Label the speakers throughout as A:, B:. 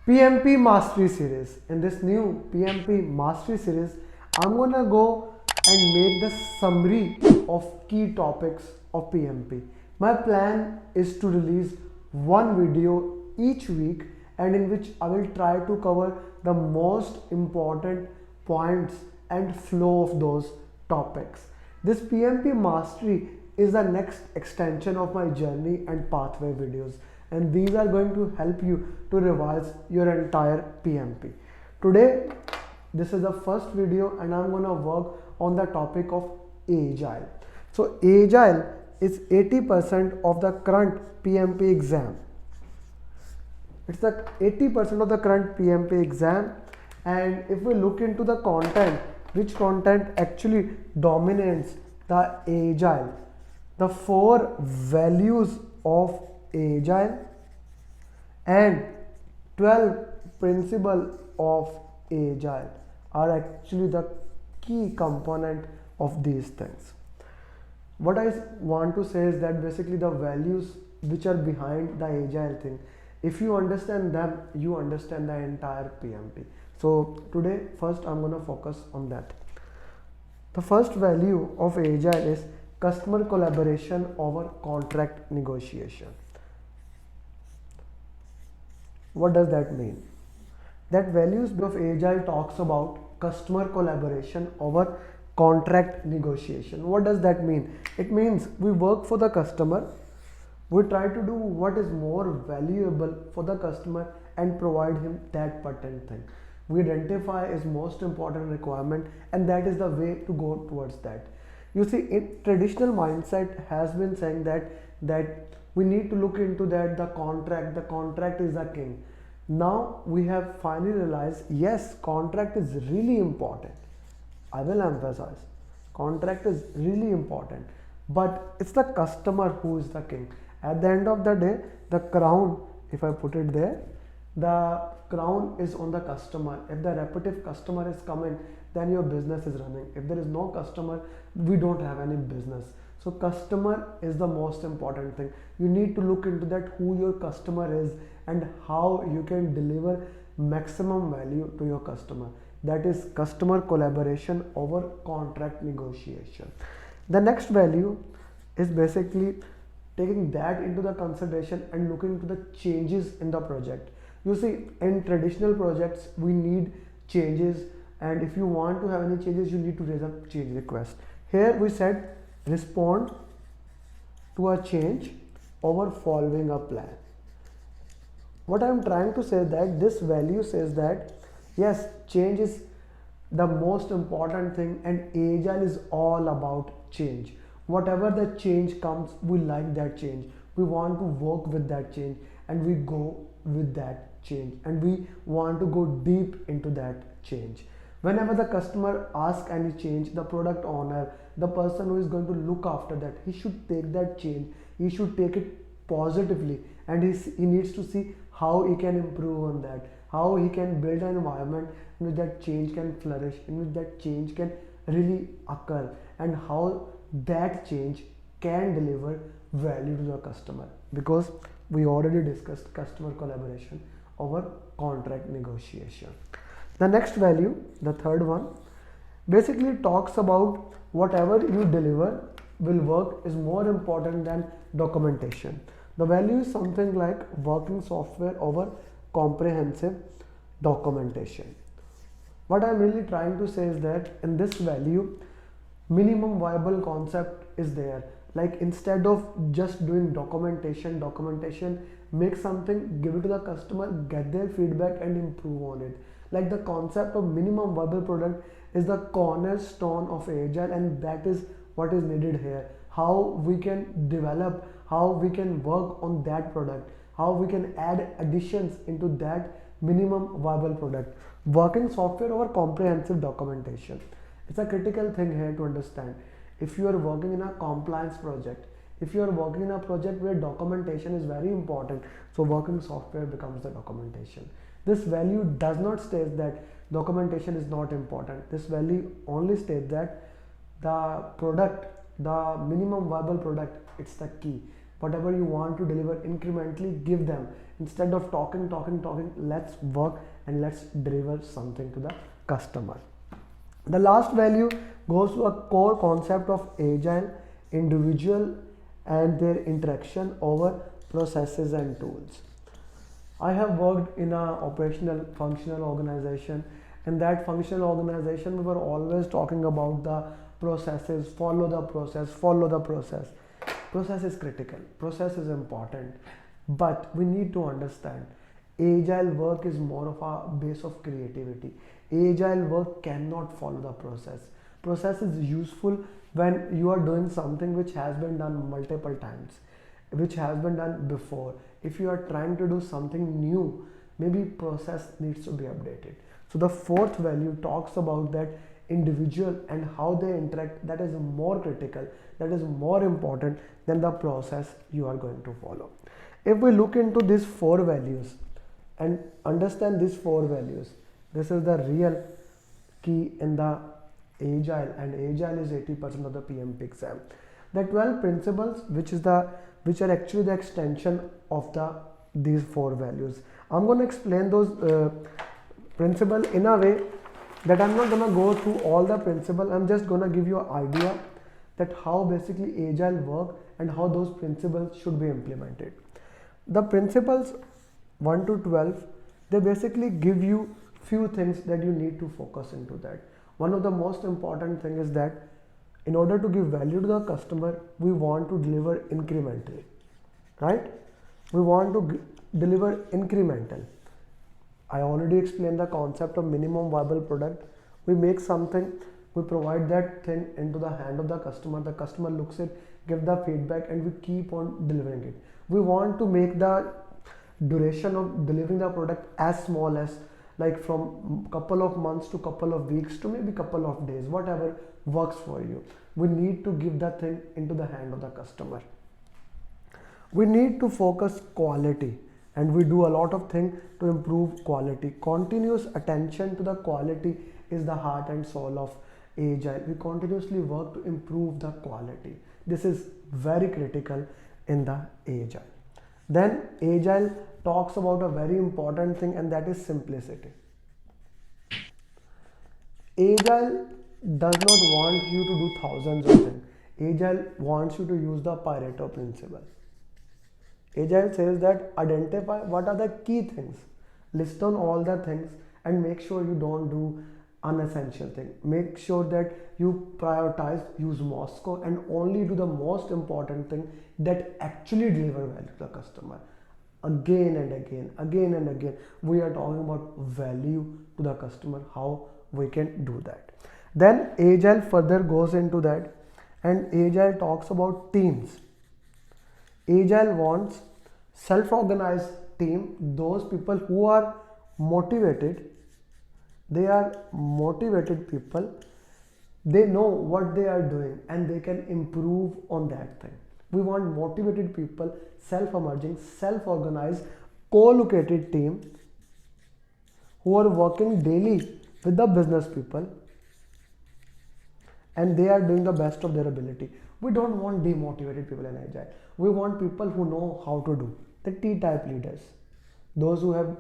A: PMP Mastery series. In this new PMP Mastery series, I'm gonna go and make the summary of key topics of PMP. My plan is to release one video each week, and in which I will try to cover the most important points and flow of those topics. This PMP Mastery is the next extension of my journey and pathway videos, and these are going to help you to revise your entire PMP. Today, this is the first video and I'm gonna work on the topic of Agile. So Agile is 80% of the current PMP exam. It's the 80% of the current PMP exam, and if we look into the content, which content actually dominates the Agile, the 4 values of Agile and 12 principles of Agile are actually the key component of these things. What I want to say is that basically the values which are behind the Agile thing, if you understand them, you understand the entire PMP. So today, first I'm going to focus on that. The first value of Agile is customer collaboration over contract negotiation. What does that mean? That values of Agile talks about customer collaboration over contract negotiation. What does that mean? It means we work for the customer, we try to do what is more valuable for the customer and provide him that patent thing. We identify his most important requirement, and that is the way to go towards that. You see, traditional mindset has been saying that we need to look into that the contract is the king. Now we have finally realized, yes, contract is really important. I will emphasize, contract is really important, but it's the customer who is the king. At the end of the day, the crown, if I put it there, the crown is on the customer. If the repetitive customer is coming, then your business is running. If there is no customer, we don't have any business. So customer is the most important thing. You need to look into that, who your customer is and how you can deliver maximum value to your customer. That is customer collaboration over contract negotiation. The next value is basically taking that into the consideration and looking into the changes in the project. You see, in traditional projects, we need changes, and if you want to have any changes, you need to raise a change request. Here we said respond to a change over following a plan. What I am trying to say is that this value says that yes, change is the most important thing, and Agile is all about change. Whatever the change comes, we like that change. We want to work with that change, and we go with that change, and we want to go deep into that change. Whenever the customer asks any change, the product owner, the person who is going to look after that, he should take that change, he should take it positively, and he needs to see how he can improve on that, how he can build an environment in which that change can flourish, in which that change can really occur, and how that change can deliver value to the customer. Because we already discussed customer collaboration over contract negotiation. The next value, the third one, basically talks about whatever you deliver will work is more important than documentation. The value is something like working software over comprehensive documentation. What I'm really trying to say is that in this value, minimum viable concept is there. Like, instead of just doing documentation, make something, give it to the customer, get their feedback and improve on it. Like, the concept of minimum viable product is the cornerstone of Agile, and that is what is needed here. How we can develop, how we can work on that product, how we can add additions into that minimum viable product. Working software over comprehensive documentation. It's a critical thing here to understand. If you are working in a compliance project, if you are working in a project where documentation is very important, so working software becomes the documentation. This value does not state that documentation is not important. This value only states that the product, the minimum viable product, it's the key. whatever you want to deliver incrementally, give them. Instead of talking, let's work and let's deliver something to the customer. The last value goes to a core concept of agile, individual and their interaction over processes and tools. I have worked in a operational functional organization. In that functional organization, we were always talking about the processes, follow the process, follow the process. Process is critical, process is important, but we need to understand agile work is more of a base of creativity. Agile work cannot follow the process. Process is useful when you are doing something which has been done multiple times, which has been done before. If you are trying to do something new, maybe process needs to be updated. So the fourth value talks about that individual and how they interact. That is more critical, that is more important than the process you are going to follow. If we look into these four values and understand these four values, this is the real key in the agile, and agile is 80% of the PMP exam. The 12 principles which are actually the extension of these four values. I'm going to explain those principles in a way that I'm not going to go through all the principles. I'm just going to give you an idea that how basically agile work and how those principles should be implemented. The principles 1 to 12, they basically give you few things that you need to focus into that. One of the most important thing is that in order to give value to the customer, we want to deliver incrementally, right? We want to deliver incremental. I already explained the concept of minimum viable product. We make something, we provide that thing into the hand of the customer looks it, give the feedback, and we keep on delivering it. We want to make the duration of delivering the product as small as, like, from couple of months to couple of weeks to maybe couple of days, whatever works for you. We need to give that thing into the hand of the customer. We need to focus quality, and we do a lot of things to improve quality. Continuous attention to the quality is the heart and soul of agile. We continuously work to improve the quality. This is very critical in the agile. Then agile talks about a very important thing, and that is simplicity. Agile does not want you to do thousands of things. Agile wants you to use the Pareto principle. Agile says that identify what are the key things, list down all the things, and make sure you don't do unessential thing. Make sure that you prioritize, use Moscow, and only do the most important thing that actually deliver value to the customer. Again and again, we are talking about value to the customer, how we can do that. Then agile further goes into that, and agile talks about teams. Agile wants self-organized team, those people who are motivated. They are motivated people, they know what they are doing and they can improve on that thing. We want motivated people, self-emerging, self-organized, co-located team who are working daily with the business people, and they are doing the best of their ability. We don't want demotivated people in agile. We want people who know how to do, the T-type leaders, those who have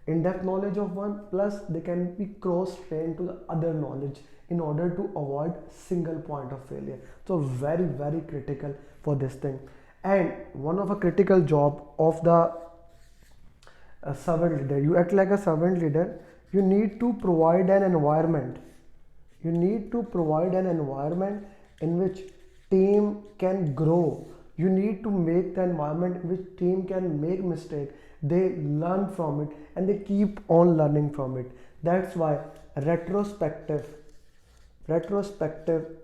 A: in-depth knowledge of one, plus they can be cross-trained to the other knowledge in order to avoid single point of failure. So very, very critical for this thing. And one of a critical job of the servant leader, you act like a servant leader. You need to provide an environment. You need to provide an environment in which team can grow. You need to make the environment in which team can make mistake, they learn from it, and they keep on learning from it. That's why retrospective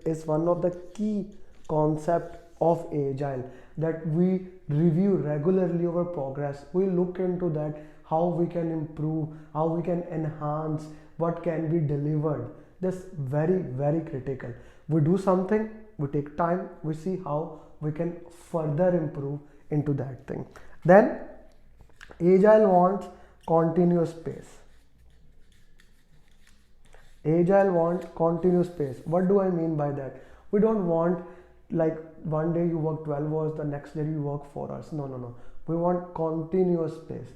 A: is one of the key concept of agile, that we review regularly our progress. We look into that, how we can improve, how we can enhance, what can be delivered. That's very, very critical. We do something, we take time, we see how we can further improve into that thing. Then agile wants continuous pace. Agile wants continuous pace. What do I mean by that? We don't want like one day you work 12 hours, the next day you work 4 hours. No, no, no. We want continuous pace.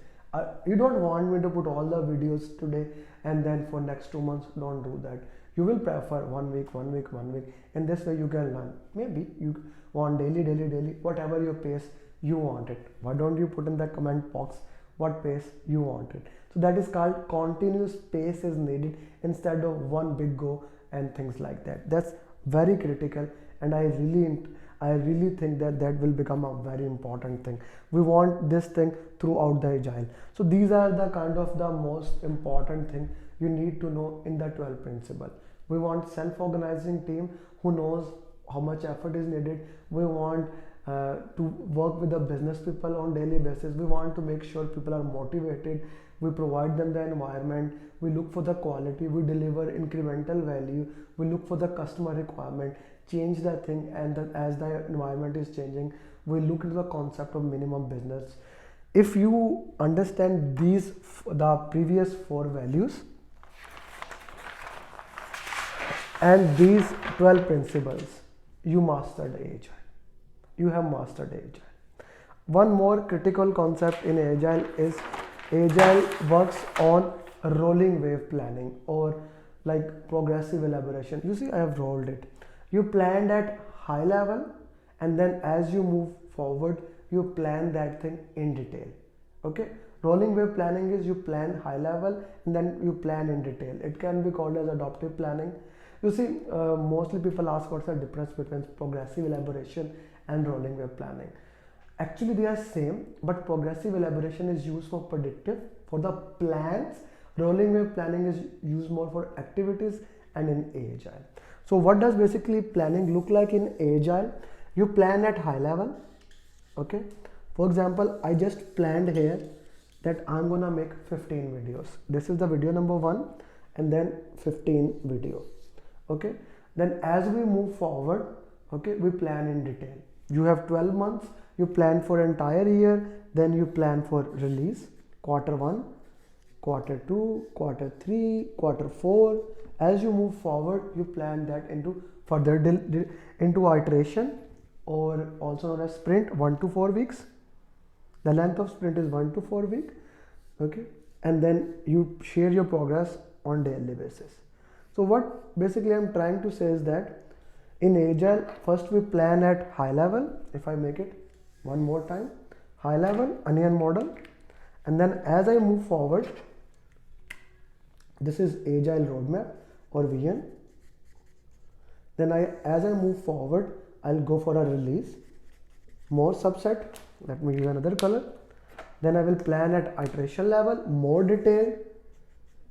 A: You don't want me to put all the videos today and then for next 2 months. Don't do that. You will prefer 1 week, 1 week, 1 week. In this way you can learn. Maybe you want daily, whatever your pace you want it. Why don't you put in the comment box what pace you want it? So that is called continuous pace is needed instead of one big go and things like that. That's very critical, and I really think that that will become a very important thing. We want this thing throughout the agile. So these are the kind of the most important thing you need to know in the 12 principle. We want self-organizing team who knows how much effort is needed. We want to work with the business people on daily basis. We want to make sure people are motivated. We provide them the environment. We look for the quality. We deliver incremental value. We look for the customer requirement, change the thing, and as the environment is changing, we look into the concept of minimum business. If you understand these, the previous 4 values and these 12 principles, you mastered agile. You have mastered agile. One more critical concept in agile is agile works on rolling wave planning, or like progressive elaboration. You see, I have rolled it. You planned at high level, and then as you move forward you plan that thing in detail. Okay, rolling wave planning is you plan high level and then you plan in detail. It can be called as adaptive planning. You see, mostly people ask what's the difference between progressive elaboration and rolling wave planning. Actually they are same, but progressive elaboration is used for predictive, for the plans. Rolling wave planning is used more for activities and in agile. So what does basically planning look like in agile? You plan at high level. Okay, for example, I just planned here that I'm gonna make 15 videos. This is the video number 1 and then 15 video. Okay, then as we move forward, okay, we plan in detail. You have 12 months, you plan for entire year, then you plan for release, quarter 1, quarter 2, quarter 3, quarter 4. As you move forward, you plan that into further into iteration, or also known as sprint, 1 to 4 weeks. The length of sprint is 1 to 4 weeks. Okay, and then you share your progress on daily basis. So what basically I'm trying to say is that in agile, first we plan at high level. If I make it one more time, high level onion model, and then as I move forward, this is agile roadmap or vision. Then as I move forward, I'll go for a release, more subset. Let me use another color. Then I will plan at iteration level, more detail,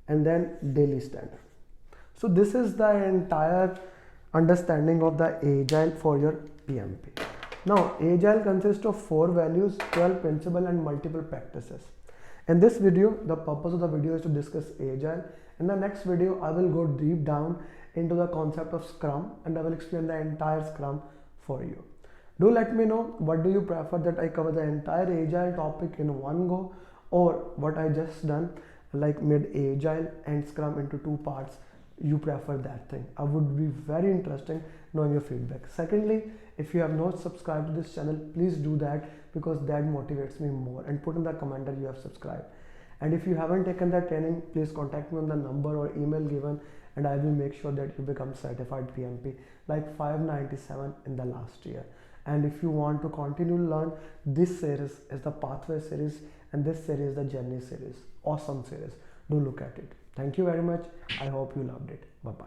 A: and then daily standard. So this is the entire understanding of the agile for your PMP. Now agile consists of 4 values, 12 principles and multiple practices. In this video, the purpose of the video is to discuss agile. In the next video, I will go deep down into the concept of Scrum, and I will explain the entire Scrum for you. Do let me know, what do you prefer, that I cover the entire agile topic in one go, or what I just done, like made agile and Scrum into 2 parts. You prefer that thing. I would be very interested knowing your feedback. Secondly, if you have not subscribed to this channel, please do that, because that motivates me more, and put in the comment that you have subscribed. And if you haven't taken that training, please contact me on the number or email given, and I will make sure that you become certified PMP, like 597 in the last year. And if you want to continue to learn, this series is the pathway series, and this series is the journey series. Awesome series. Do look at it. Thank you very much. I hope you loved it. Bye bye.